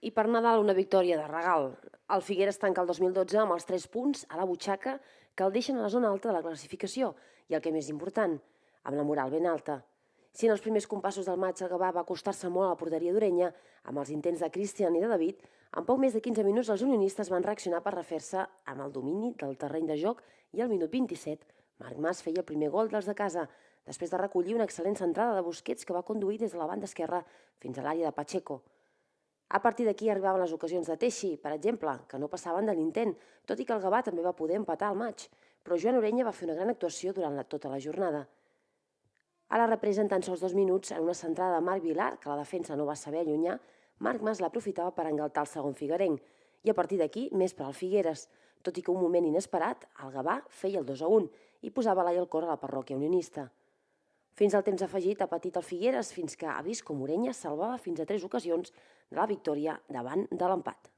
I per Nadal una victòria de regal. El Figueres tanca el 2012 amb els 3 punts a la butxaca que el deixen a la zona alta de la classificació i el que més important, amb la moral ben alta. Si en els primers compassos del maig el Gavà va acostar-se molt a la porteria d'Orenya, amb els intents de Cristian i de David, en poc més de 15 minuts els unionistes van reaccionar per refer-se amb el domini del terreny de joc i al minut 27 Marc Mas feia el primer gol dels de casa, després de recollir una excel·lent centrada de Busquets que va conduir des de la banda esquerra fins a l'àrea de Pacheco. A partir d'aquí arribaven les ocasions de Teixi, per exemple, que no passaven de l'intent, tot i que el Gavà també va poder empatar al maig, però Joan Orenya va fer una gran actuació durant tota la jornada. A la represa, en tan sols 2 minuts, en una centrada de Marc Vilar, que la defensa no va saber allunyar, Marc Mas l'aprofitava per engaltar el segon figuerenc, i a partir d'aquí més per al Figueres, tot i que un moment inesperat, el Gavà feia el 2-1 i posava l'ai al cor a la parròquia unionista. Fins al temps afegit ha patit el Figueres fins que ha vist com Orenya salvava fins a 3 ocasions de la victòria davant de l'empat.